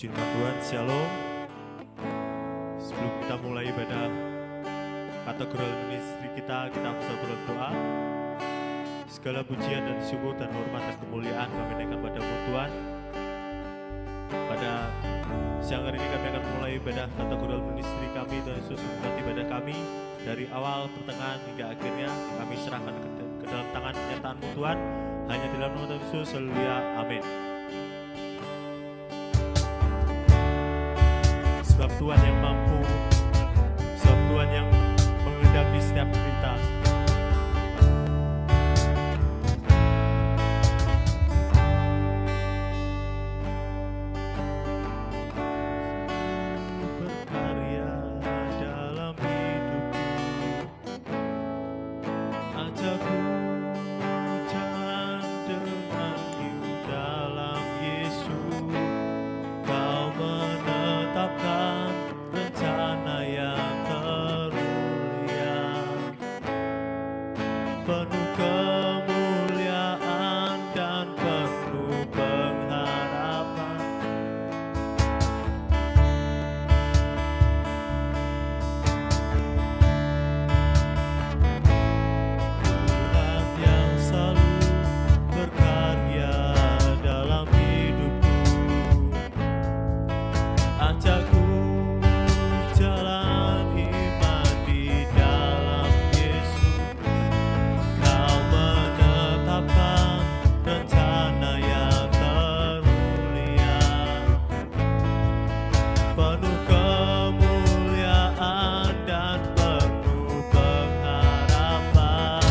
Puji nama Tuhan, Shalom. Sebelum kita mulai ibadah kategori ministry kita bisa berdoa. Segala pujian dan syukur dan hormat dan kemuliaan kami naikkan padamu Tuhan. Pada siang hari ini kami akan mulai ibadah kategori ministry kami, Tuhan Yesus memberkati ibadah kami dari awal, pertengahan hingga akhirnya. Kami serahkan ke dalam tangan penyertaan-Mu Tuhan. Hanya di dalam nama Tuhan Yesus, haleluya, amin. Sebab Tuhan yang mampu, sebab Tuhan yang menghadapi setiap cerita. Berkarya dalam hidupku, ajakku jalan denganmu dalam Yesus. Kau menetapkan rencana yang termulia, penuh kemuliaan dan penuh pengharapan. Tuhan yang selalu berkarya dalam hidupku, ajakku jalan iman di dalam Yesus. Kau menetapkan rencana yang termulia, penuh kemuliaan dan penuh pengharapan.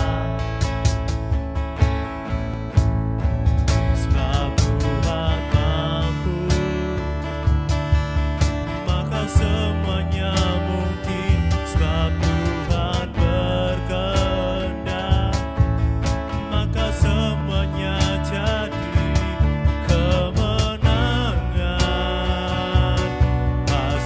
Sebab Tuhan mampu, maka semuanya mungkin. Sebab Tuhan berkehendak, maka semuanya jadi kemenangan. Pasti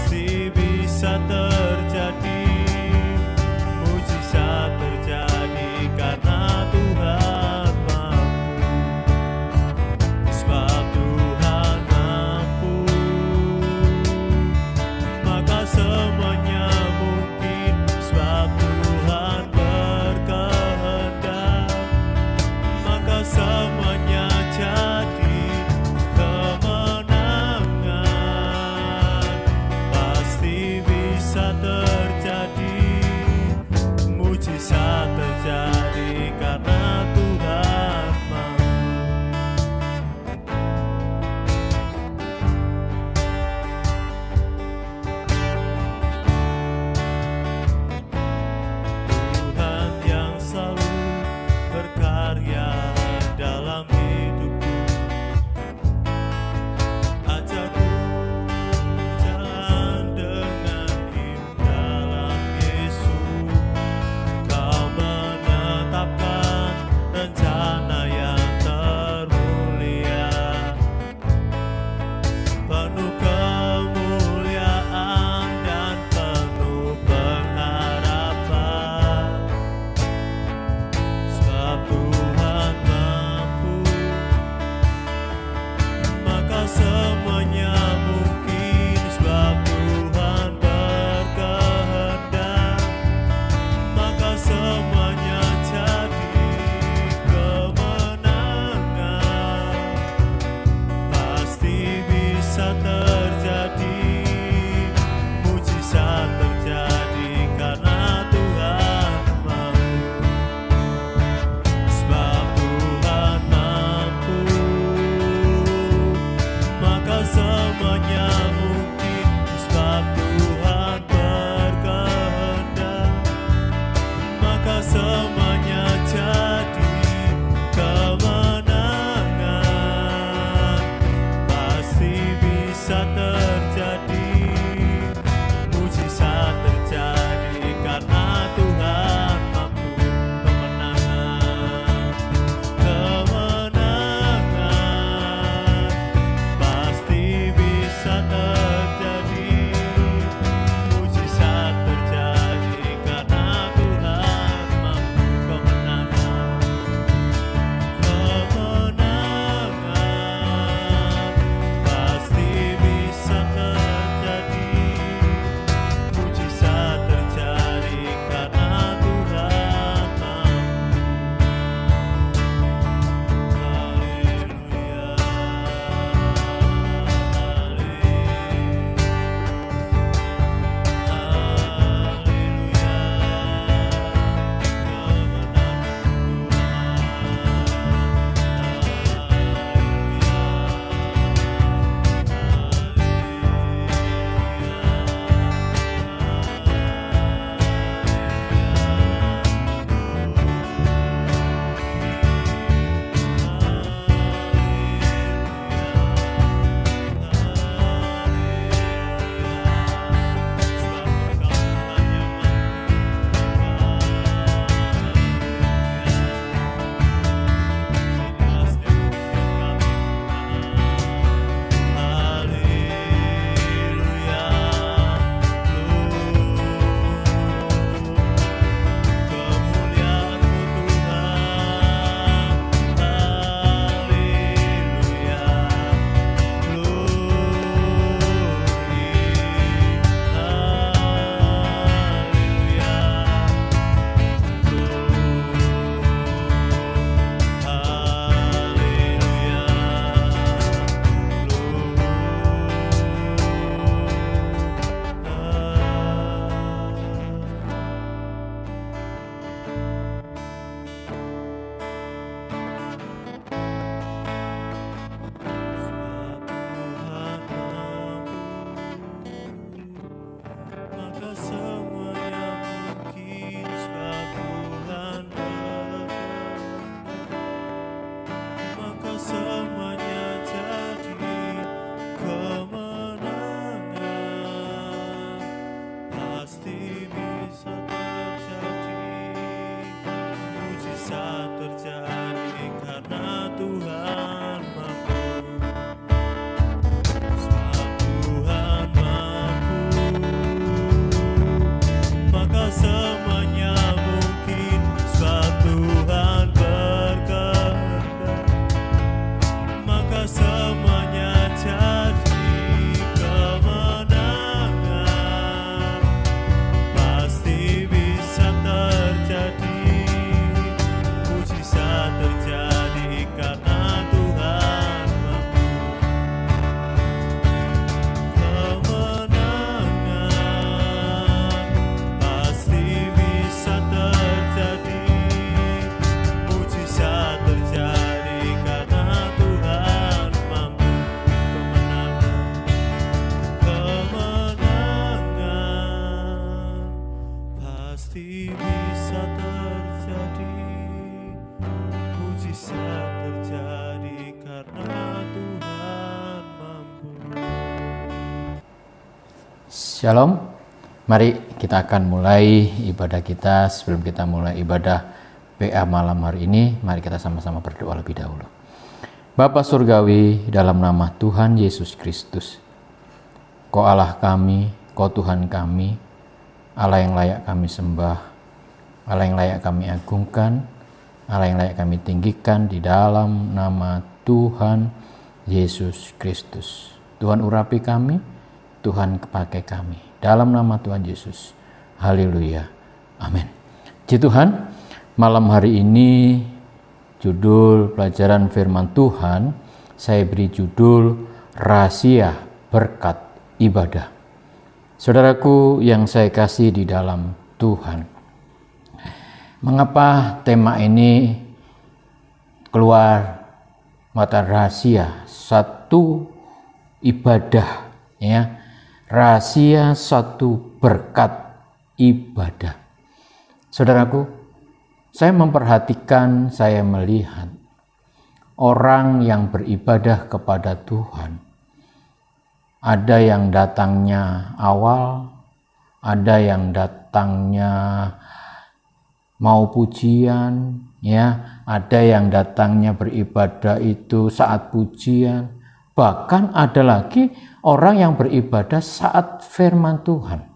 semuanya mungkin sebab Tuhan berkehendak, maka semuanya jadi kemenangan. Pasti bisa terjadi, mujizat terjadi karena Tuhan mampu. Sebab Tuhan mampu, maka semuanya mungkin. Sebab Tuhan berkehendak, maka semuanya jadi kemenangan. Pasti bisa terjadi, mujizat terjadi karena Tuhan mampu. Kemenangan pasti bisa terjadi, mujizat terjadi karena Tuhan mampu. Kemenangan pasti bisa terjadi, mujizat terjadi karena Tuhan mampu. Shalom, mari kita akan mulai ibadah kita. Sebelum kita mulai ibadah PA malam hari ini, mari kita sama-sama berdoa lebih dahulu. Bapa Surgawi, dalam nama Tuhan Yesus Kristus, Kau Allah kami, Kau Tuhan kami, Allah yang layak kami sembah, Allah yang layak kami agungkan, Allah yang layak kami tinggikan di dalam nama Tuhan Yesus Kristus. Tuhan urapi kami, Tuhan pakai kami. Dalam nama Tuhan Yesus. Haleluya. Amin. Puji Tuhan, malam hari ini judul pelajaran firman Tuhan saya beri judul Rahasia Berkat Ibadah. Saudaraku yang saya kasih di dalam Tuhan, mengapa tema ini keluar mata rahasia satu ibadah, ya, rahasia satu berkat ibadah. Saudaraku, saya memperhatikan, saya melihat orang yang beribadah kepada Tuhan. Ada yang datangnya awal, ada yang datangnya mau pujian, ya, ada yang datangnya beribadah itu saat pujian, bahkan ada lagi orang yang beribadah saat firman Tuhan.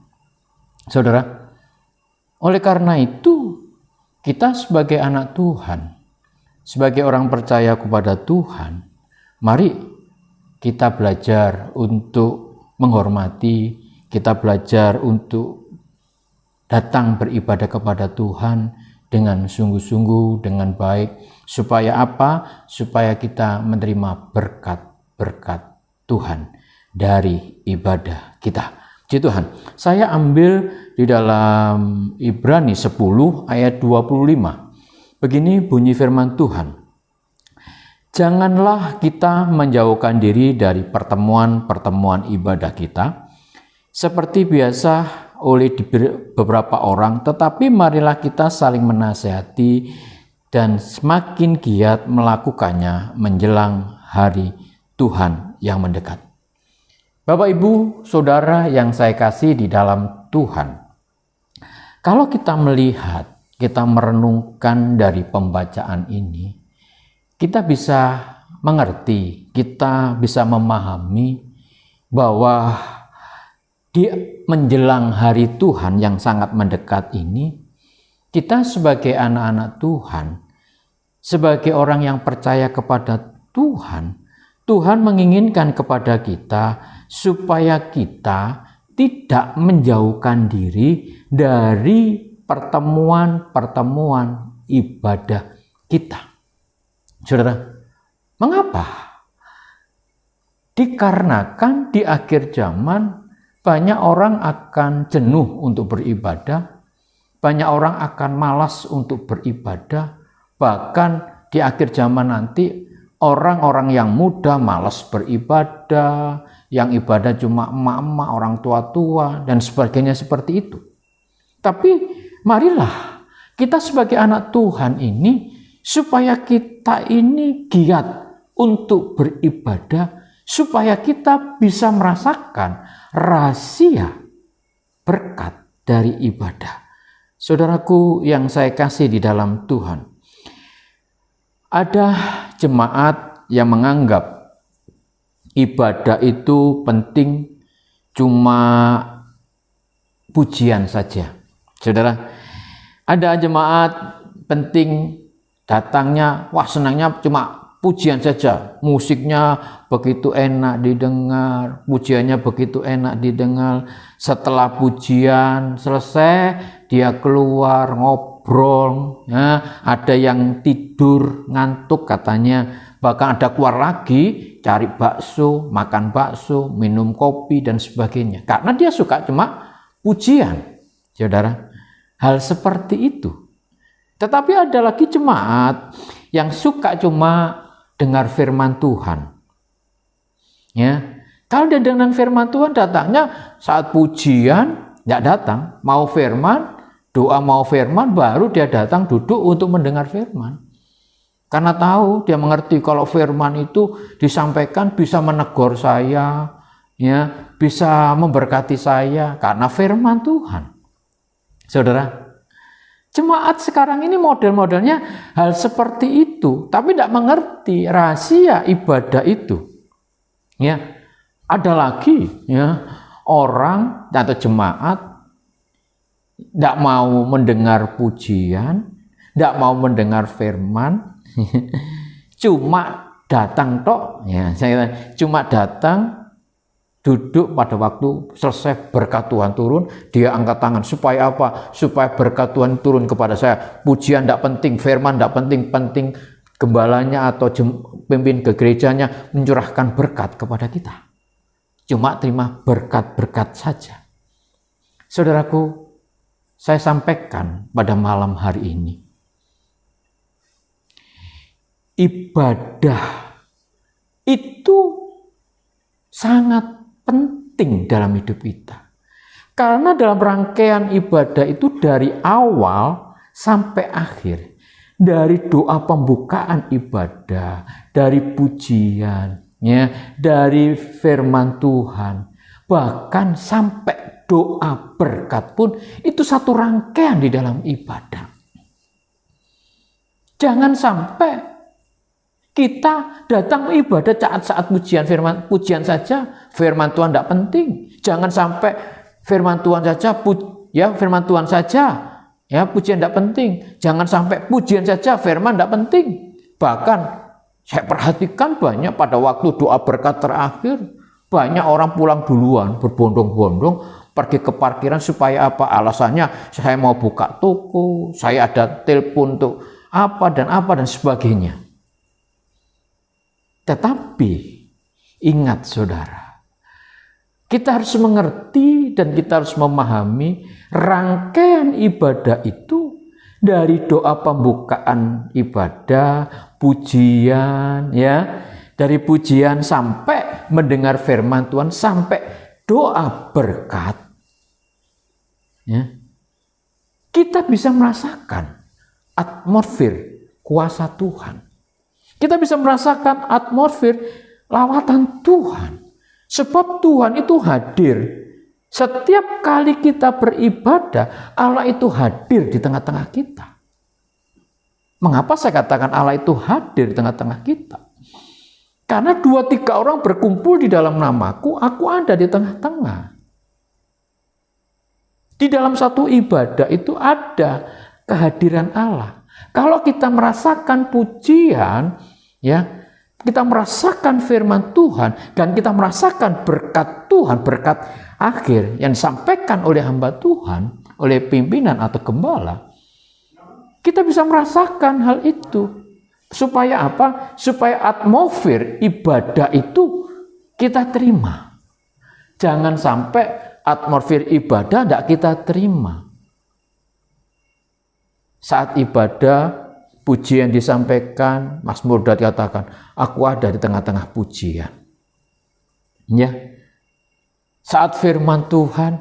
Saudara, oleh karena itu kita sebagai anak Tuhan, sebagai orang percaya kepada Tuhan, mari kita belajar untuk menghormati, kita belajar untuk datang beribadah kepada Tuhan dengan sungguh-sungguh, dengan baik. Supaya apa? Supaya kita menerima berkat-berkat Tuhan dari ibadah kita. Puji Tuhan. Saya ambil di dalam Ibrani 10 ayat 25. Begini bunyi firman Tuhan. Janganlah kita menjauhkan diri dari pertemuan-pertemuan ibadah kita seperti biasa oleh beberapa orang, tetapi marilah kita saling menasihati dan semakin giat melakukannya menjelang hari Tuhan yang mendekat. Bapak, Ibu, Saudara yang saya kasih di dalam Tuhan, kalau kita melihat, kita merenungkan dari pembacaan ini, kita bisa mengerti, kita bisa memahami bahwa di menjelang hari Tuhan yang sangat mendekat ini, kita sebagai anak-anak Tuhan, sebagai orang yang percaya kepada Tuhan, Tuhan menginginkan kepada kita supaya kita tidak menjauhkan diri dari pertemuan-pertemuan ibadah kita. Saudara, mengapa? Dikarenakan di akhir zaman banyak orang akan jenuh untuk beribadah, banyak orang akan malas untuk beribadah, bahkan di akhir zaman nanti orang-orang yang muda malas beribadah, yang ibadah cuma emak-emak, orang tua-tua, dan sebagainya seperti itu. Tapi marilah kita sebagai anak Tuhan ini, supaya kita ini giat untuk beribadah, supaya kita bisa merasakan rahasia berkat dari ibadah. Saudaraku yang saya kasih di dalam Tuhan, ada jemaat yang menganggap ibadah itu penting cuma pujian saja. Saudara, ada jemaat penting datangnya, wah senangnya cuma pujian saja. Musiknya begitu enak didengar, pujiannya begitu enak didengar. Setelah pujian selesai, dia keluar ngobrol, ya, ada yang tidur ngantuk katanya, bahkan ada keluar lagi cari bakso, makan bakso, minum kopi dan sebagainya, karena dia suka cuma pujian. Saudara, hal seperti itu. Tetapi ada lagi jemaat yang suka cuma dengar firman Tuhan. Ya, kalau dia dengar firman Tuhan, datangnya saat pujian, tidak datang. Mau firman, doa mau firman, baru dia datang duduk untuk mendengar firman. Karena tahu, dia mengerti kalau firman itu disampaikan bisa menegur saya, ya, bisa memberkati saya karena firman Tuhan. Saudara, jemaat sekarang ini model-modelnya hal seperti itu, tapi tidak mengerti rahasia ibadah itu. Ya, ada lagi ya orang atau jemaat tidak mau mendengar pujian, tidak mau mendengar firman, cuma datang tok. Ya, saya cuma datang, duduk pada waktu selesai berkat Tuhan turun, dia angkat tangan. Supaya apa? Supaya berkat Tuhan turun kepada saya. Pujian tidak penting, firman tidak penting, penting gembalanya atau pemimpin ke gerejanya mencurahkan berkat kepada kita. Cuma terima berkat-berkat saja. Saudaraku, saya sampaikan pada malam hari ini, ibadah itu sangat penting dalam hidup kita. Karena dalam rangkaian ibadah itu dari awal sampai akhir, dari doa pembukaan ibadah, dari pujian, ya, dari firman Tuhan, bahkan sampai doa berkat pun itu satu rangkaian di dalam ibadah. Jangan sampai kita datang ibadah saat pujian pujian saja, firman Tuhan tidak penting. Jangan sampai firman Tuhan saja, firman Tuhan saja, ya, pujian tidak penting. Jangan sampai pujian saja, firman tidak penting. Bahkan saya perhatikan banyak pada waktu doa berkat terakhir, banyak orang pulang duluan, berbondong-bondong pergi ke parkiran. Supaya apa? Alasannya saya mau buka toko, saya ada telepon untuk apa dan sebagainya. Tetapi ingat saudara, kita harus mengerti dan kita harus memahami rangkaian ibadah itu dari doa pembukaan ibadah, pujian, ya, dari pujian sampai mendengar firman Tuhan, sampai doa berkat, ya, kita bisa merasakan atmosfer kuasa Tuhan. Kita bisa merasakan atmosfer lawatan Tuhan. Sebab Tuhan itu hadir. Setiap kali kita beribadah, Allah itu hadir di tengah-tengah kita. Mengapa saya katakan Allah itu hadir di tengah-tengah kita? Karena 2-3 orang berkumpul di dalam namaku, aku ada di tengah-tengah. Di dalam satu ibadah itu ada kehadiran Allah. Kalau kita merasakan pujian, ya, kita merasakan firman Tuhan dan kita merasakan berkat Tuhan, berkat akhir yang disampaikan oleh hamba Tuhan, oleh pimpinan atau gembala, kita bisa merasakan hal itu. Supaya apa? Supaya atmosfer ibadah itu kita terima. Jangan sampai atmosfer ibadah tidak kita terima. Saat ibadah pujian disampaikan, Mazmur Daud katakan, aku ada di tengah-tengah pujian. Ya. Saat firman Tuhan,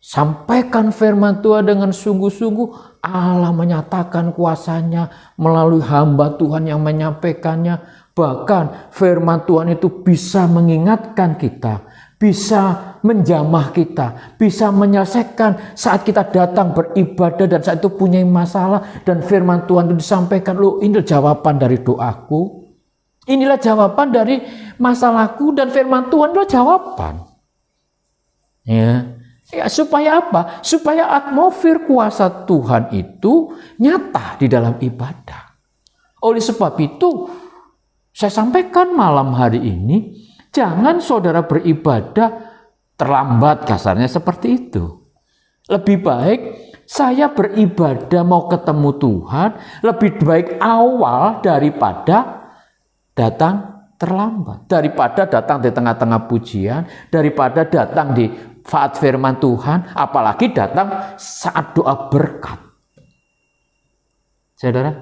sampaikan firman Tuhan dengan sungguh-sungguh, Allah menyatakan kuasanya melalui hamba Tuhan yang menyampaikannya. Bahkan firman Tuhan itu bisa mengingatkan kita, bisa menjamah kita, bisa menyelesaikan saat kita datang beribadah dan saat itu punya masalah dan firman Tuhan itu disampaikan, loh ini jawaban dari doaku, inilah jawaban dari masalahku, dan firman Tuhan adalah jawaban. Ya, supaya apa? Supaya atmosfer kuasa Tuhan itu nyata di dalam ibadah. Oleh sebab itu, saya sampaikan malam hari ini, jangan saudara beribadah terlambat, kasarnya seperti itu. Lebih baik saya beribadah mau ketemu Tuhan, lebih baik awal daripada datang terlambat. Daripada datang di tengah-tengah pujian, daripada datang di saat firman Tuhan, apalagi datang saat doa berkat. Saudara,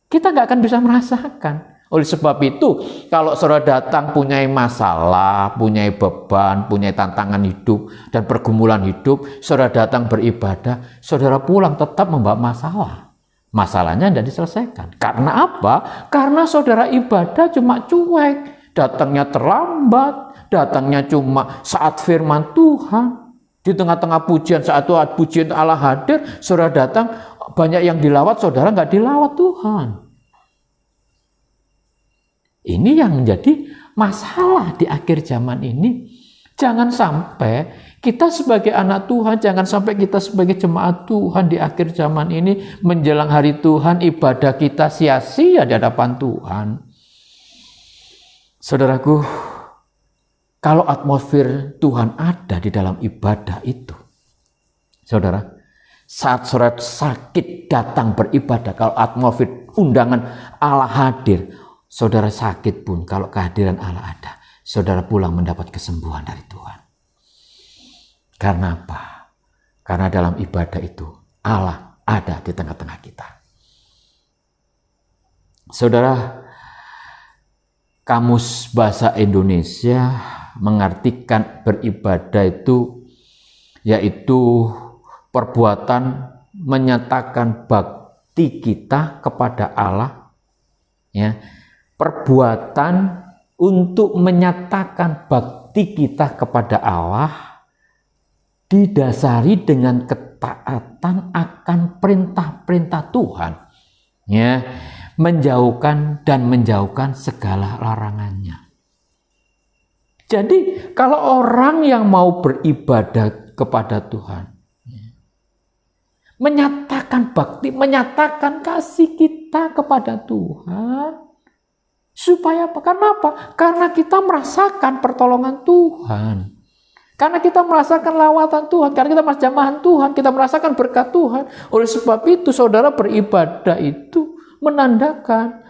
kita nggak akan bisa merasakan. Oleh sebab itu, kalau saudara datang punya masalah, punya beban, punya tantangan hidup dan pergumulan hidup, saudara datang beribadah, saudara pulang tetap membawa masalah. Masalahnya tidak diselesaikan. Karena apa? Karena saudara ibadah cuma cuek, datangnya terlambat, datangnya cuma saat firman Tuhan. Di tengah-tengah pujian, saat pujian Allah hadir, saudara datang, banyak yang dilawat, saudara nggak dilawat Tuhan. Ini yang menjadi masalah di akhir zaman ini. Jangan sampai kita sebagai anak Tuhan, jangan sampai kita sebagai jemaat Tuhan di akhir zaman ini menjelang hari Tuhan, ibadah kita sia-sia di hadapan Tuhan. Saudaraku, kalau atmosfer Tuhan ada di dalam ibadah itu, saudara, saat saudara sakit datang beribadah, kalau atmosfer undangan Allah hadir, saudara sakit pun kalau kehadiran Allah ada, saudara pulang mendapat kesembuhan dari Tuhan. Karena apa? Karena dalam ibadah itu Allah ada di tengah-tengah kita. Saudara, Kamus Bahasa Indonesia mengartikan beribadah itu yaitu perbuatan menyatakan bakti kita kepada Allah, ya. Perbuatan untuk menyatakan bakti kita kepada Allah didasari dengan ketaatan akan perintah-perintah Tuhan, ya, menjauhkan segala larangannya. Jadi kalau orang yang mau beribadah kepada Tuhan, menyatakan bakti, menyatakan kasih kita kepada Tuhan, supaya apa? Karena apa? Karena kita merasakan pertolongan Tuhan. Karena kita merasakan lawatan Tuhan. Karena kita merasakan jamahan Tuhan. Kita merasakan berkat Tuhan. Oleh sebab itu saudara beribadah itu menandakan,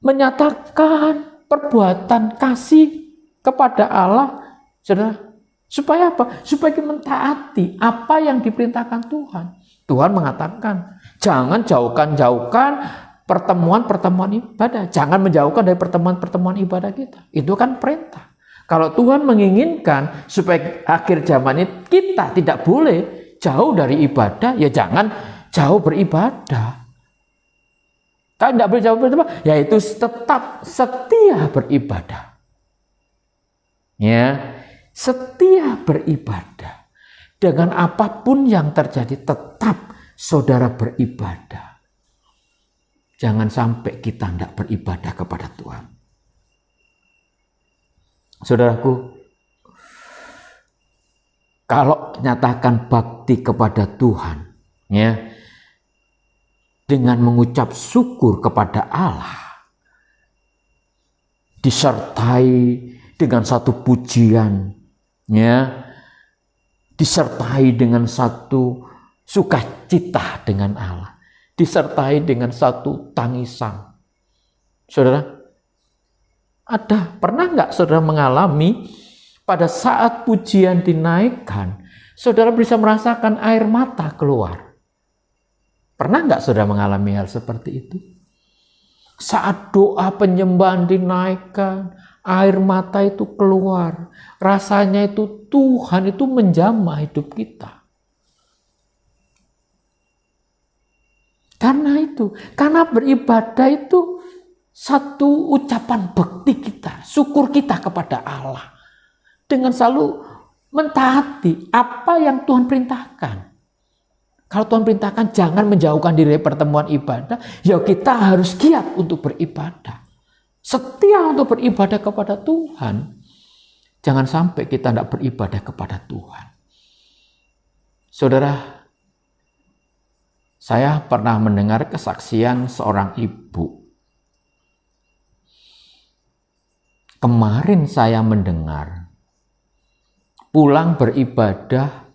menyatakan perbuatan kasih kepada Allah. Saudara, supaya apa? Supaya kita mentaati apa yang diperintahkan Tuhan. Tuhan mengatakan, jangan jauhkan pertemuan-pertemuan ibadah. Jangan menjauhkan dari pertemuan-pertemuan ibadah kita. Itu kan perintah. Kalau Tuhan menginginkan supaya akhir zaman ini kita tidak boleh jauh dari ibadah, ya jangan jauh beribadah. Kalau tidak boleh jauh beribadah, yaitu tetap setia beribadah. Ya, setia beribadah. Dengan apapun yang terjadi, tetap saudara beribadah. Jangan sampai kita tidak beribadah kepada Tuhan. Saudaraku, kalau nyatakan bakti kepada Tuhan, ya, dengan mengucap syukur kepada Allah, disertai dengan satu pujian, ya, disertai dengan satu sukacita dengan Allah, disertai dengan satu tangisan. Saudara, pernah nggak saudara mengalami pada saat pujian dinaikkan, saudara bisa merasakan air mata keluar? Pernah nggak saudara mengalami hal seperti itu? Saat doa penyembahan dinaikkan, air mata itu keluar. Rasanya itu Tuhan itu menjamah hidup kita. Karena beribadah itu satu ucapan bakti kita, syukur kita kepada Allah. Dengan selalu mentaati apa yang Tuhan perintahkan. Kalau Tuhan perintahkan jangan menjauhkan diri dari pertemuan ibadah, ya kita harus giat untuk beribadah. Setia untuk beribadah kepada Tuhan. Jangan sampai kita tidak beribadah kepada Tuhan. Saudara, saya pernah mendengar kesaksian seorang ibu. Kemarin saya mendengar, pulang beribadah,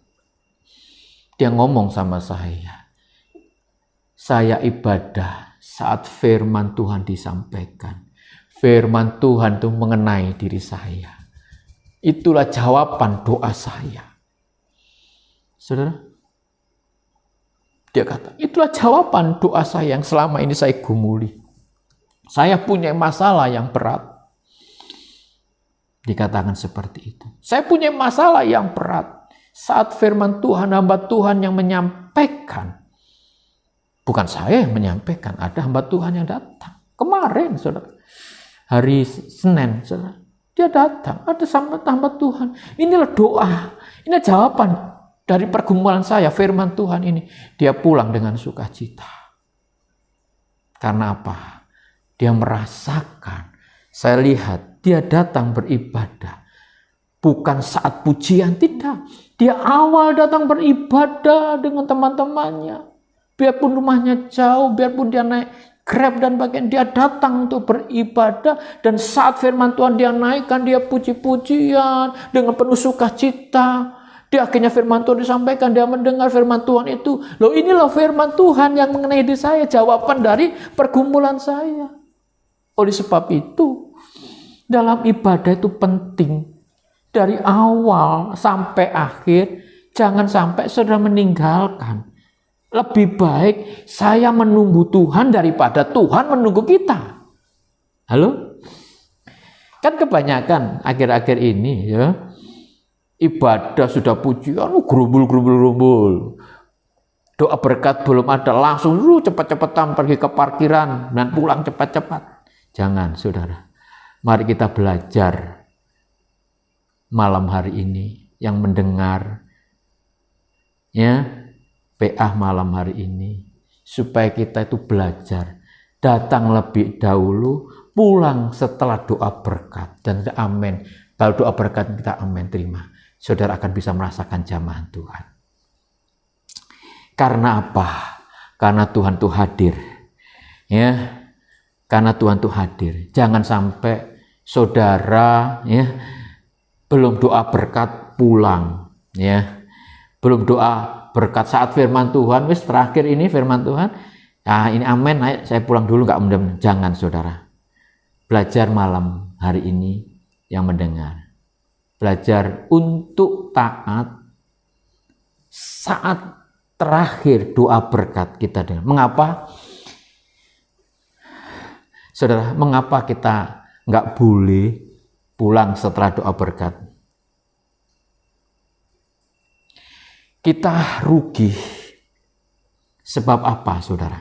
dia ngomong sama saya ibadah saat firman Tuhan disampaikan. Firman Tuhan itu mengenai diri saya. Itulah jawaban doa saya. Saudara, dia kata, itulah jawaban doa saya yang selama ini saya gumuli. Saya punya masalah yang berat. Dikatakan seperti itu. Saya punya masalah yang berat. Saat firman Tuhan, hamba Tuhan yang menyampaikan. Bukan saya yang menyampaikan, ada hamba Tuhan yang datang. Kemarin, saudara. Hari Senin, saudara. Dia datang, ada hamba Tuhan. Inilah doa, ini jawaban dari pergumulan saya, firman Tuhan ini. Dia pulang dengan sukacita. Karena apa? Dia merasakan, saya lihat, dia datang beribadah. Bukan saat pujian, tidak. Dia awal datang beribadah dengan teman-temannya. Biarpun rumahnya jauh, biarpun dia naik Grab dan bagian, dia datang untuk beribadah. Dan saat firman Tuhan dia naikkan, dia puji-pujian dengan penuh sukacita. Dia akhirnya firman Tuhan disampaikan, dia mendengar firman Tuhan itu. Loh, inilah firman Tuhan yang mengenai diri saya, jawaban dari pergumulan saya. Oleh sebab itu, dalam ibadah itu penting. Dari awal sampai akhir, jangan sampai saudara meninggalkan. Lebih baik saya menunggu Tuhan daripada Tuhan menunggu kita. Halo? Kan kebanyakan akhir-akhir ini ya, ibadah sudah pujian, gerumbul. Doa berkat belum ada, langsung cepat-cepatan pergi ke parkiran dan pulang cepat-cepat. Jangan, saudara. Mari kita belajar malam hari ini yang mendengar ya PA malam hari ini, supaya kita itu belajar datang lebih dahulu, pulang setelah doa berkat. Dan amin, kalau doa berkat kita amin terima, saudara akan bisa merasakan jamahan Tuhan. Karena apa? Karena Tuhan itu hadir ya, karena Tuhan itu hadir. Jangan sampai saudara ya belum doa berkat pulang ya, belum doa berkat saat firman Tuhan, wis terakhir ini firman Tuhan, nah ini amin, ayo saya pulang dulu, nggak mudah. Jangan, saudara. Belajar malam hari ini yang mendengar, belajar untuk taat saat terakhir doa berkat kita dengar. Mengapa, saudara? Mengapa kita nggak boleh pulang setelah doa berkat? Kita rugi. Sebab apa, saudara?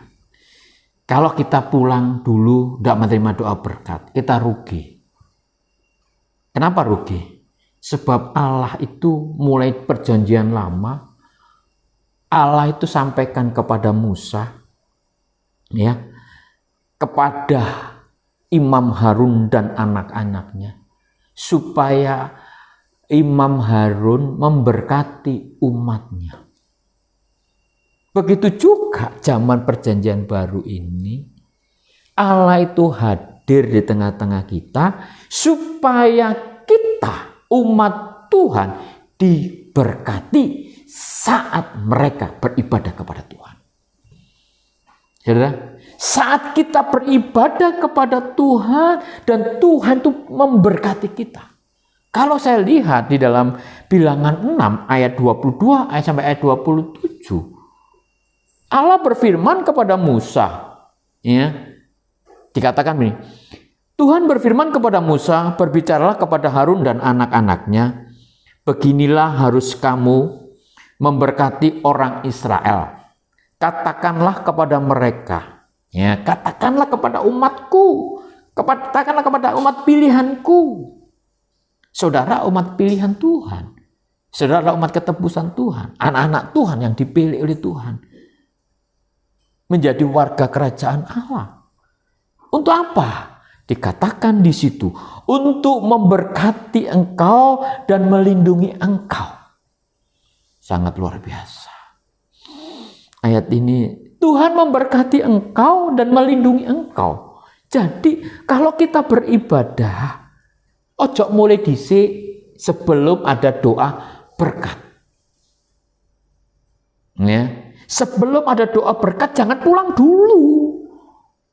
Kalau kita pulang dulu tidak menerima doa berkat, kita rugi. Kenapa rugi? Sebab Allah itu mulai perjanjian lama, Allah itu sampaikan kepada Musa, ya, kepada Imam Harun dan anak-anaknya, supaya Imam Harun memberkati umatnya. Begitu juga zaman perjanjian baru ini, Allah itu hadir di tengah-tengah kita supaya kita, umat Tuhan, diberkati saat mereka beribadah kepada Tuhan. Saudara, saat kita beribadah kepada Tuhan dan Tuhan itu memberkati kita. Kalau saya lihat di dalam Bilangan 6 ayat 22 sampai ayat 27, Allah berfirman kepada Musa, ya, dikatakan ini, Tuhan berfirman kepada Musa, berbicaralah kepada Harun dan anak-anaknya, beginilah harus kamu memberkati orang Israel. Katakanlah kepada mereka, ya, katakanlah kepada umatku, katakanlah kepada umat pilihanku. Saudara umat pilihan Tuhan, saudara umat ketebusan Tuhan, anak-anak Tuhan yang dipilih oleh Tuhan, menjadi warga kerajaan Allah. Untuk apa? Dikatakan di situ, untuk memberkati engkau dan melindungi engkau. Sangat luar biasa. Ayat ini, Tuhan memberkati engkau dan melindungi engkau. Jadi kalau kita beribadah, ojo mulai dhisik sebelum ada doa berkat. Ya. Sebelum ada doa berkat, jangan pulang dulu.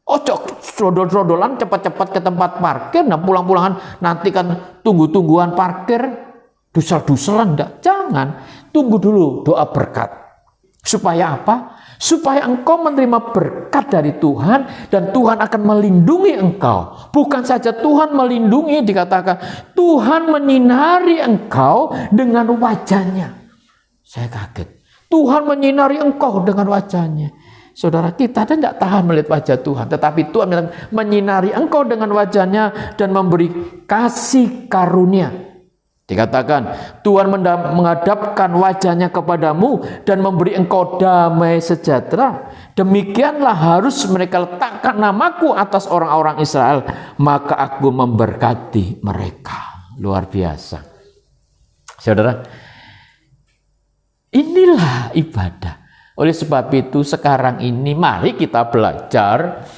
Ojo serondol-serondolan cepat-cepat ke tempat parkir, nah pulang-pulangan nanti kan tunggu-tungguan parkir, dusel-duselan, enggak. Jangan, tunggu dulu doa berkat. Supaya apa? Supaya engkau menerima berkat dari Tuhan dan Tuhan akan melindungi engkau. Bukan saja Tuhan melindungi, dikatakan Tuhan menyinari engkau dengan wajahnya. Saya kaget. Tuhan menyinari engkau dengan wajahnya. Saudara, kita tidak tahan melihat wajah Tuhan, tetapi Tuhan menyinari engkau dengan wajahnya dan memberi kasih karunia. Dikatakan, Tuhan menghadapkan wajahnya kepadamu dan memberi engkau damai sejahtera. Demikianlah harus mereka letakkan namaku atas orang-orang Israel, maka aku memberkati mereka. Luar biasa. Saudara, inilah ibadah. Oleh sebab itu sekarang ini mari kita belajar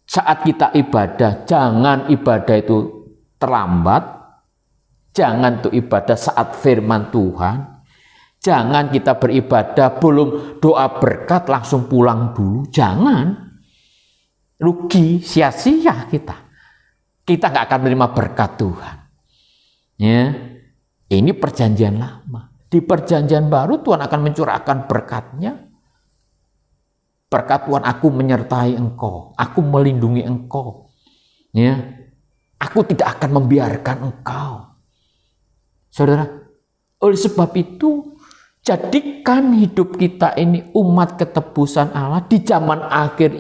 saat kita ibadah, jangan ibadah itu terlambat, jangan tuh ibadah saat firman Tuhan, jangan kita beribadah belum doa berkat langsung pulang dulu, jangan, rugi, sia-sia kita nggak akan menerima berkat Tuhan. Ya, ini perjanjian lama. Di perjanjian baru Tuhan akan mencurahkan berkat-Nya. Berkat Tuhan, aku menyertai engkau, aku melindungi engkau. Ya, aku tidak akan membiarkan engkau. Saudara, oleh sebab itu, jadikan hidup kita ini umat ketebusan Allah di zaman akhir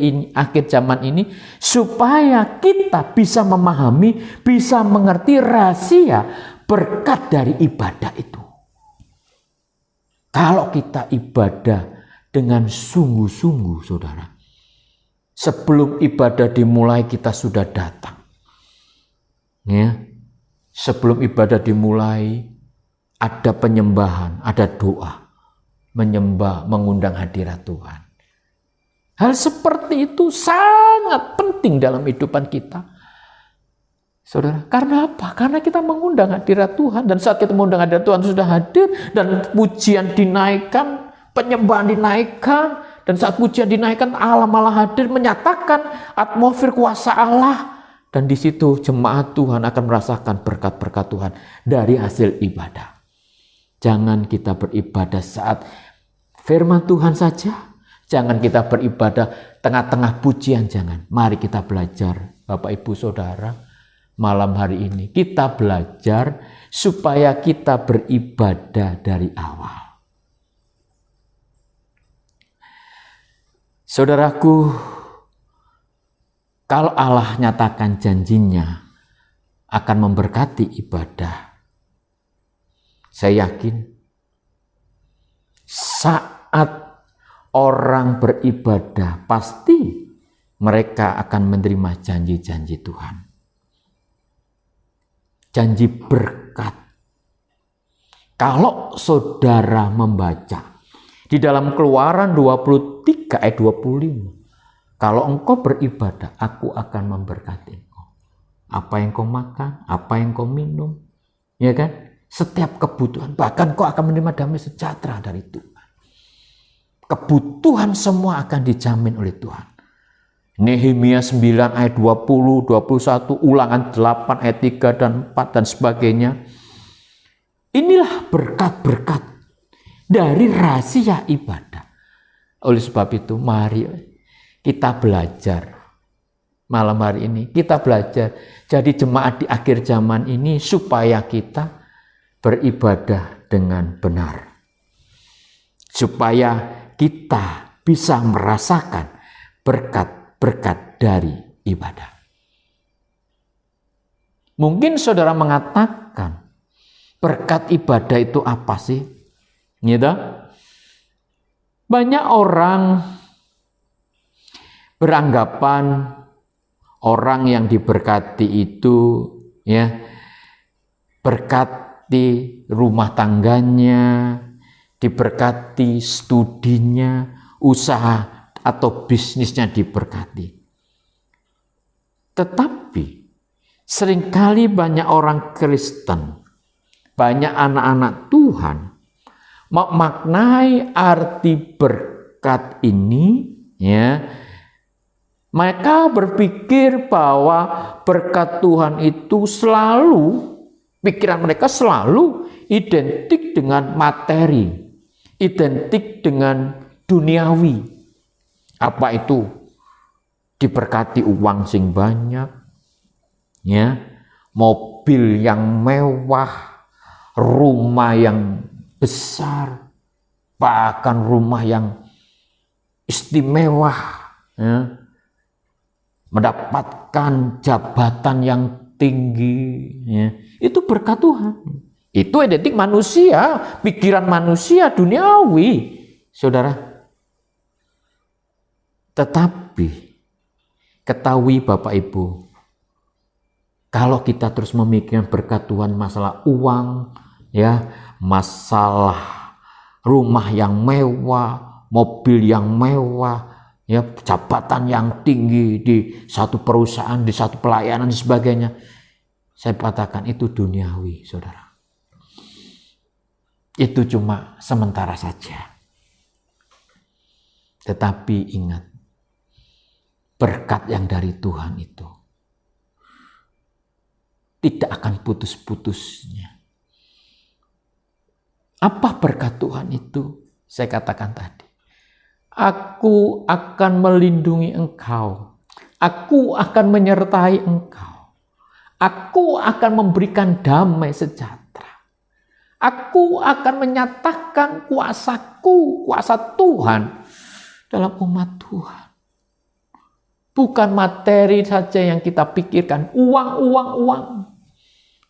zaman ini, supaya kita bisa memahami, bisa mengerti rahasia berkat dari ibadah itu. Kalau kita ibadah dengan sungguh-sungguh, saudara, sebelum ibadah dimulai kita sudah datang. Ya, sebelum ibadah dimulai ada penyembahan, ada doa, menyembah, mengundang hadirat Tuhan. Hal seperti itu sangat penting dalam kehidupan kita. Saudara, karena apa? Karena kita mengundang hadirat Tuhan, dan saat kita mengundang hadirat Tuhan sudah hadir, dan pujian dinaikkan, penyembahan dinaikkan, dan saat pujian dinaikkan Allah malah hadir menyatakan atmosfer kuasa Allah, dan di situ jemaat Tuhan akan merasakan berkat-berkat Tuhan dari hasil ibadah. Jangan kita beribadah saat firman Tuhan saja, jangan kita beribadah tengah-tengah pujian, jangan. Mari kita belajar, Bapak Ibu Saudara. Malam hari ini kita belajar supaya kita beribadah dari awal. Saudaraku, kalau Allah nyatakan janjinya akan memberkati ibadah, saya yakin saat orang beribadah pasti mereka akan menerima janji-janji Tuhan. Janji berkat. Kalau saudara membaca di dalam Keluaran 23 ayat 25, kalau engkau beribadah, aku akan memberkati engkau. Apa yang kau makan, apa yang kau minum, ya kan? Setiap kebutuhan, bahkan kau akan menerima damai sejahtera dari Tuhan. Kebutuhan semua akan dijamin oleh Tuhan. Nehemia 9 ayat 20, 21, Ulangan 8 ayat 3 dan 4 dan sebagainya. Inilah berkat-berkat dari rahasia ibadah. Oleh sebab itu, mari kita belajar. Malam hari ini kita belajar jadi jemaat di akhir zaman ini supaya kita beribadah dengan benar. Supaya kita bisa merasakan berkat-berkat dari ibadah. Mungkin saudara mengatakan, berkat ibadah itu apa sih? Gitu? Banyak orang beranggapan orang yang diberkati itu ya berkati rumah tangganya, diberkati studinya, usaha atau bisnisnya diberkati. Tetapi seringkali banyak orang Kristen, banyak anak-anak Tuhan memaknai arti berkat ini ya. Mereka berpikir bahwa berkat Tuhan itu selalu, pikiran mereka selalu identik dengan materi, identik dengan duniawi. Apa itu? Diberkati uang sing banyak, ya, mobil yang mewah, rumah yang besar, bahkan rumah yang istimewa, ya, mendapatkan jabatan yang tinggi, ya, itu berkat Tuhan. Itu identik manusia, pikiran manusia duniawi, saudara. Tetapi ketahui Bapak Ibu, kalau kita terus memikirkan berkat Tuhan masalah uang, ya, masalah rumah yang mewah, mobil yang mewah, ya, jabatan yang tinggi di satu perusahaan, di satu pelayanan dan sebagainya, saya katakan itu duniawi, saudara. Itu cuma sementara saja. Tetapi ingat, berkat yang dari Tuhan itu tidak akan putus-putusnya. Apa berkat Tuhan itu? Saya katakan tadi, Aku akan melindungi engkau. Aku akan menyertai engkau. Aku akan memberikan damai sejahtera. Aku akan menyatakan kuasaku, kuasa Tuhan dalam umat Tuhan. Bukan materi saja yang kita pikirkan, uang.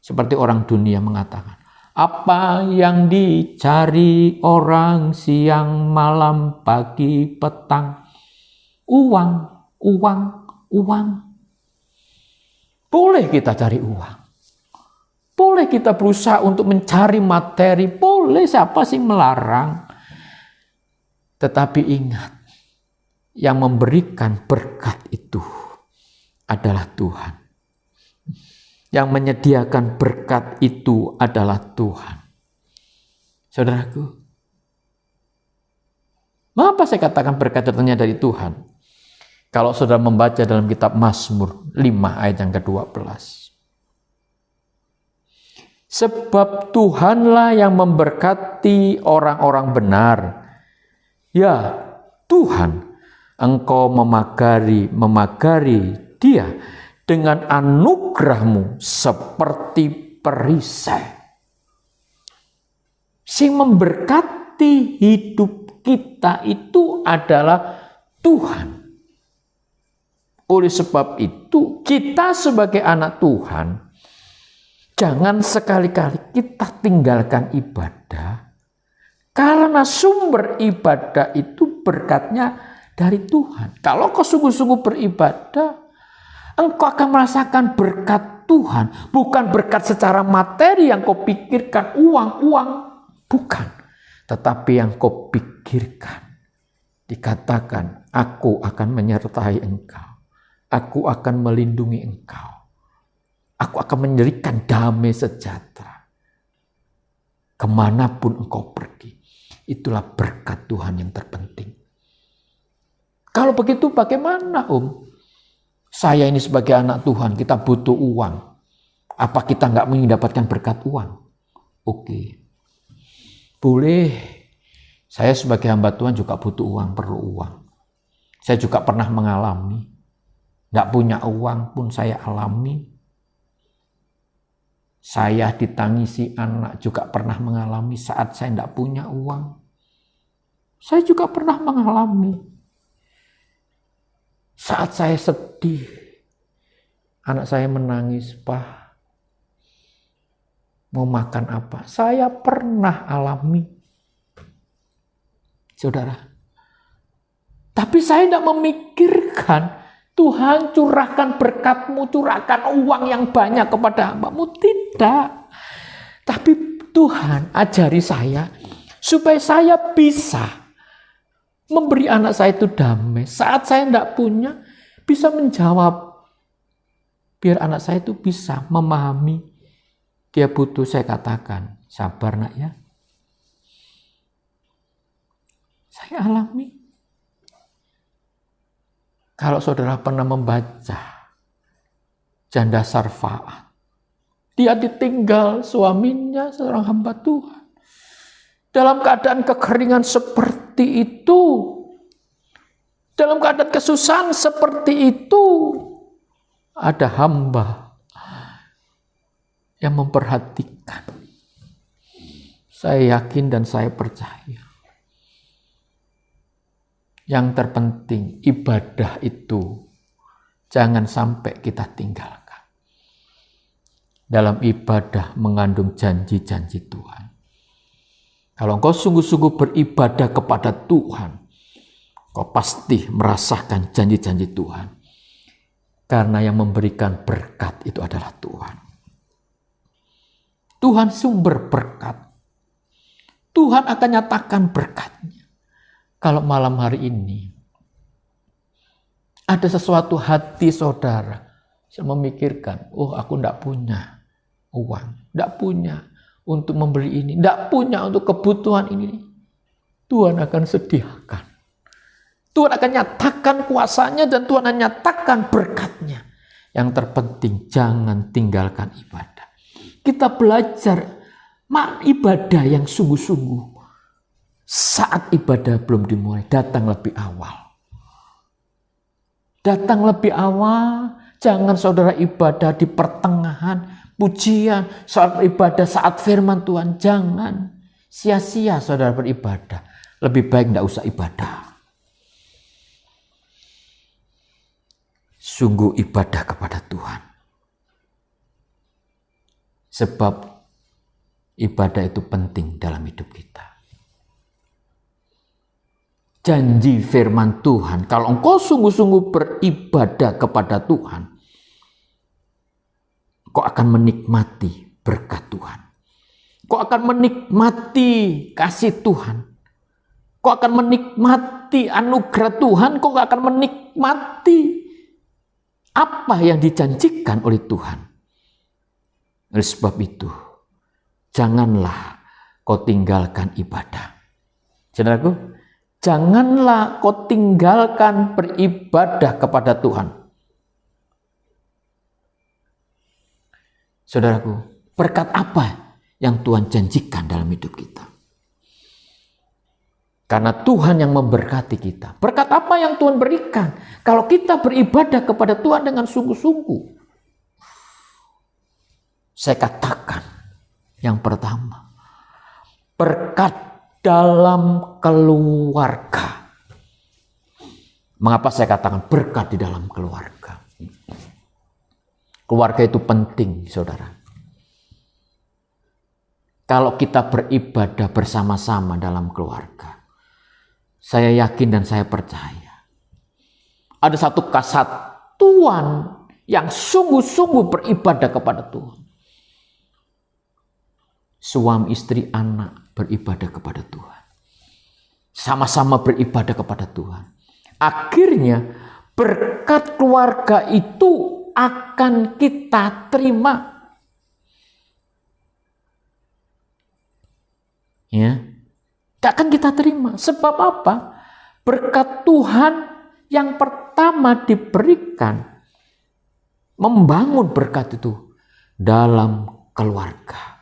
Seperti orang dunia mengatakan, apa yang dicari orang siang, malam, pagi, petang? Uang. Boleh kita cari uang. Boleh kita berusaha untuk mencari materi. Boleh, siapa sih melarang? Tetapi ingat, yang memberikan berkat itu adalah Tuhan. Yang menyediakan berkat itu adalah Tuhan. Saudaraku, mengapa saya katakan berkat datangnya dari Tuhan? Kalau saudara membaca dalam kitab Mazmur 5 ayat yang ke-12. Sebab Tuhanlah yang memberkati orang-orang benar. Ya, Tuhan, Engkau memagari dia dengan anugerahmu seperti perisai. Sing memberkati hidup kita itu adalah Tuhan. Oleh sebab itu, kita sebagai anak Tuhan, jangan sekali-kali kita tinggalkan ibadah, karena sumber ibadah itu berkatnya dari Tuhan. Kalau kau sungguh-sungguh beribadah, engkau akan merasakan berkat Tuhan. Bukan berkat secara materi yang kau pikirkan, uang. Bukan. Tetapi yang kau pikirkan. Dikatakan, aku akan menyertai engkau. Aku akan melindungi engkau. Aku akan memberikan damai sejahtera. Kemanapun engkau pergi. Itulah berkat Tuhan yang terpenting. Kalau begitu bagaimana, Om? Saya ini sebagai anak Tuhan, kita butuh uang. Apa kita nggak mendapatkan berkat uang? Oke. Boleh Saya sebagai hamba Tuhan juga butuh uang, perlu uang. Saya juga pernah mengalami, nggak punya uang pun saya alami. Saya ditangisi anak juga pernah mengalami saat saya nggak punya uang. Saya juga pernah mengalami saat saya sedih, anak saya menangis, "Pak, mau makan apa?" Saya pernah alami, saudara. Tapi saya tidak memikirkan, Tuhan curahkan berkat-Mu, curahkan uang yang banyak kepada hamba-Mu. Tidak. Tapi Tuhan ajari saya, supaya saya bisa memberi anak saya itu damai. Saat saya tidak punya, bisa menjawab. Biar anak saya itu bisa memahami. Dia butuh, saya katakan, sabar nak ya. Saya alami. Kalau saudara pernah membaca janda Sarfaat, dia ditinggal suaminya, seorang hamba Tuhan. Dalam keadaan kekeringan seperti itu, dalam keadaan kesusahan seperti itu, ada hamba yang memperhatikan. Saya yakin dan saya percaya. Yang terpenting, ibadah itu jangan sampai kita tinggalkan. Dalam ibadah mengandung janji-janji Tuhan. Kalau engkau sungguh-sungguh beribadah kepada Tuhan, kau pasti merasakan janji-janji Tuhan. Karena yang memberikan berkat itu adalah Tuhan. Tuhan sumber berkat. Tuhan akan nyatakan berkatnya. Kalau malam hari ini ada sesuatu hati saudara yang memikirkan, oh aku tidak punya uang, tidak punya untuk membeli ini, tidak punya untuk kebutuhan ini, Tuhan akan sediakan. Tuhan akan nyatakan kuasanya dan Tuhan akan nyatakan berkatnya. Yang terpenting jangan tinggalkan ibadah. Kita belajar ibadah yang sungguh-sungguh. Saat ibadah belum dimulai, datang lebih awal. Datang lebih awal, jangan saudara ibadah di pertengahan, pujian, saat ibadah, saat firman Tuhan, jangan. Sia-sia saudara beribadah, lebih baik tidak usah ibadah. Sungguh ibadah kepada Tuhan. Sebab ibadah itu penting dalam hidup kita. Janji firman Tuhan, kalau engkau sungguh-sungguh beribadah kepada Tuhan, kau akan menikmati berkat Tuhan. Kau akan menikmati kasih Tuhan. Kau akan menikmati anugerah Tuhan. Kau akan menikmati apa yang dijanjikan oleh Tuhan. Oleh sebab itu, janganlah kau tinggalkan ibadah. Saudaraku, janganlah kau tinggalkan beribadah kepada Tuhan. Saudaraku, berkat apa yang Tuhan janjikan dalam hidup kita? Karena Tuhan yang memberkati kita. Berkat apa yang Tuhan berikan? Kalau kita beribadah kepada Tuhan dengan sungguh-sungguh. Saya katakan yang pertama, berkat dalam keluarga. Mengapa saya katakan berkat di dalam keluarga? Keluarga itu penting, saudara. Kalau kita beribadah bersama-sama dalam keluarga, saya yakin dan saya percaya, ada satu kesatuan yang sungguh-sungguh beribadah kepada Tuhan. Suami, istri, anak beribadah kepada Tuhan. Sama-sama beribadah kepada Tuhan. Akhirnya berkat keluarga itu akan kita terima. Ya, akan kita terima. Sebab apa? Berkat Tuhan yang pertama diberikan, membangun berkat itu dalam keluarga.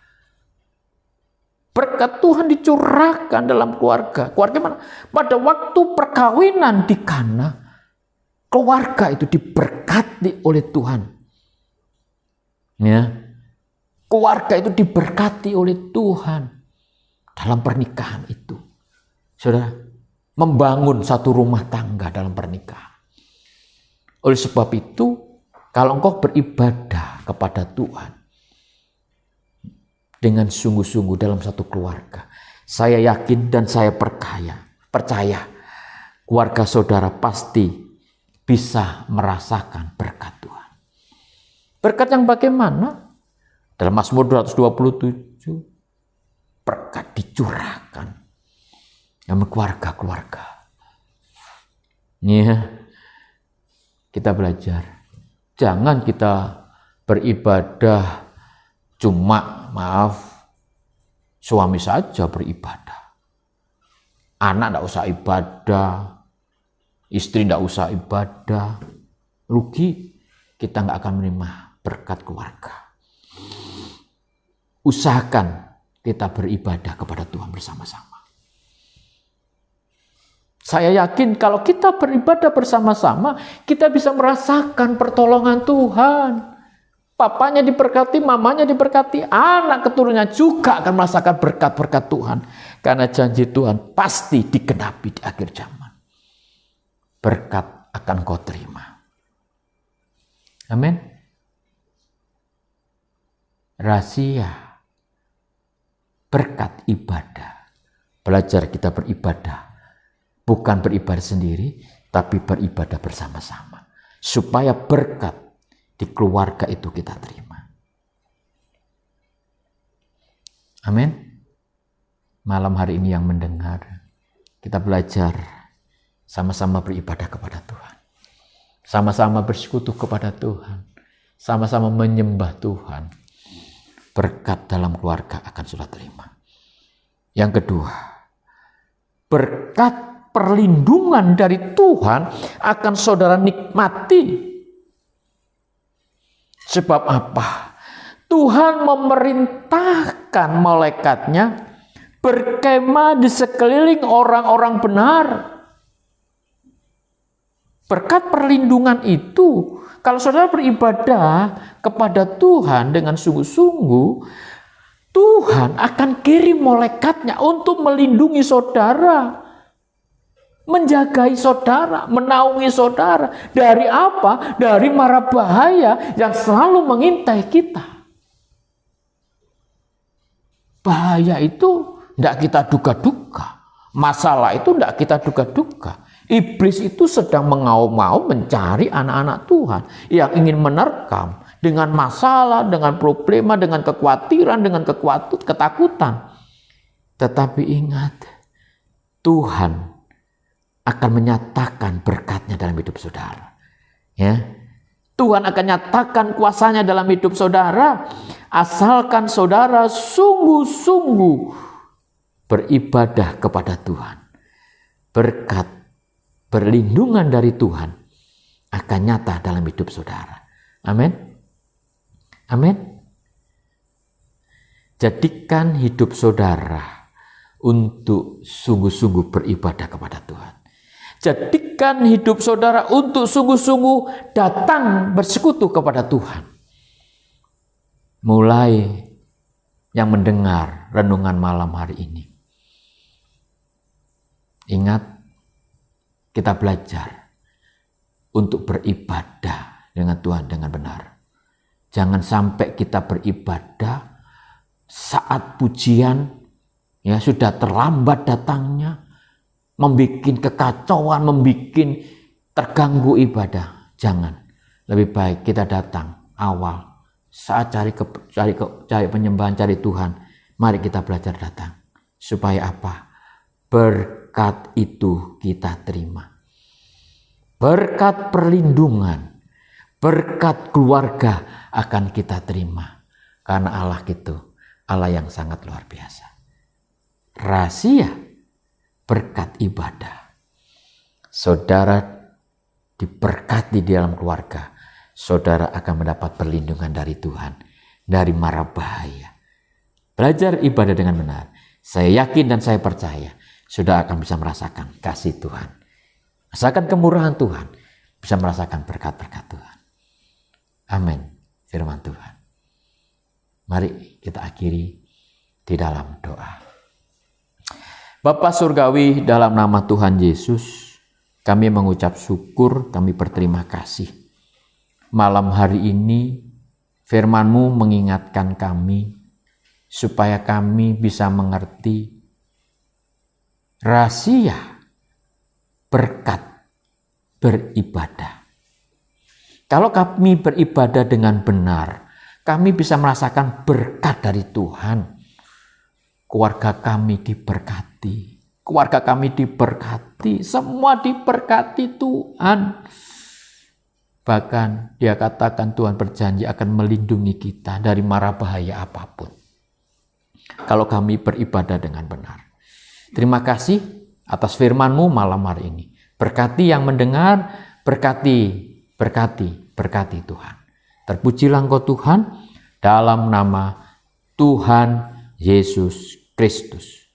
Berkat Tuhan dicurahkan dalam keluarga. Keluarga mana? Pada waktu perkawinan di Kana, keluarga itu diberkati oleh Tuhan. Ya. Keluarga itu diberkati oleh Tuhan dalam pernikahan itu. Saudara, membangun satu rumah tangga dalam pernikahan. Oleh sebab itu, kalau engkau beribadah kepada Tuhan dengan sungguh-sungguh dalam satu keluarga, saya yakin dan saya percaya keluarga saudara pasti bisa merasakan berkat Tuhan. Berkat yang bagaimana? Dalam Mazmur 227, berkat dicurahkan sama keluarga-keluarga. Ya, kita belajar. Jangan kita beribadah cuma, suami saja beribadah. Anak tidak usah ibadah, istri tidak usah ibadah. Rugi, kita nggak akan menerima berkat keluarga. Usahakan kita beribadah kepada Tuhan bersama-sama. Saya yakin kalau kita beribadah bersama-sama, kita bisa merasakan pertolongan Tuhan. Papanya diberkati, mamanya diberkati, anak keturunannya juga akan merasakan berkat-berkat Tuhan. Karena janji Tuhan pasti digenapi di akhir zaman. Berkat akan kau terima. Amin. Rahasia berkat ibadah. Belajar kita beribadah. Bukan beribadah sendiri, tapi beribadah bersama-sama. Supaya berkat di keluarga itu kita terima. Amin. Malam hari ini yang mendengar, kita belajar sama-sama beribadah kepada Tuhan. Sama-sama bersekutu kepada Tuhan. Sama-sama menyembah Tuhan. Berkat dalam keluarga akan sudah terima. Yang kedua, berkat perlindungan dari Tuhan akan saudara nikmati. Sebab apa? Tuhan memerintahkan malaikatnya berkemah di sekeliling orang-orang benar. Berkat perlindungan itu, kalau saudara beribadah kepada Tuhan dengan sungguh-sungguh, Tuhan akan kirim malaikatnya untuk melindungi saudara, menjagai saudara, menaungi saudara. Dari apa? Dari mara bahaya yang selalu mengintai kita. Bahaya itu tidak kita duga-duga. Masalah itu tidak kita duga-duga. Iblis itu sedang mengaum-ngaum mencari anak-anak Tuhan yang ingin menerkam dengan masalah, dengan problema, dengan kekhawatiran, dengan ketakutan. Tetapi ingat, Tuhan akan menyatakan berkatnya dalam hidup saudara. Ya, Tuhan akan nyatakan kuasanya dalam hidup saudara, asalkan saudara sungguh-sungguh beribadah kepada Tuhan. Berkat perlindungan dari Tuhan akan nyata dalam hidup saudara. Amin. Amin. Jadikan hidup saudara untuk sungguh-sungguh beribadah kepada Tuhan. Jadikan hidup saudara untuk sungguh-sungguh datang bersekutu kepada Tuhan. Mulai yang mendengar renungan malam hari ini. Ingat, kita belajar untuk beribadah dengan Tuhan dengan benar. Jangan sampai kita beribadah saat pujian ya sudah terlambat datangnya, membuat kekacauan, membuat terganggu ibadah. Jangan. Lebih baik kita datang awal saat cari penyembahan, cari Tuhan. Mari kita belajar datang. Supaya apa? Berkat itu kita terima. Berkat perlindungan, berkat keluarga akan kita terima. Karena Allah itu Allah yang sangat luar biasa. Rahasia berkat ibadah. Saudara diberkati di dalam keluarga. Saudara akan mendapat perlindungan dari Tuhan. Dari mara bahaya. Belajar ibadah dengan benar. Saya yakin dan saya percaya sudah akan bisa merasakan kasih Tuhan, merasakan kemurahan Tuhan, bisa merasakan berkat-berkat Tuhan. Amin. Firman Tuhan. Mari kita akhiri di dalam doa. Bapa Surgawi, dalam nama Tuhan Yesus, kami mengucap syukur, kami berterima kasih. Malam hari ini firman-Mu mengingatkan kami supaya kami bisa mengerti rahasia berkat beribadah. Kalau kami beribadah dengan benar, kami bisa merasakan berkat dari Tuhan. Keluarga kami diberkati, keluarga kami diberkati, semua diberkati Tuhan. Bahkan Dia katakan Tuhan berjanji akan melindungi kita dari mara bahaya apapun, kalau kami beribadah dengan benar. Terima kasih atas firman-Mu malam hari ini. Berkati yang mendengar, berkati Tuhan. Terpujilah Engkau Tuhan, dalam nama Tuhan Yesus Kristus.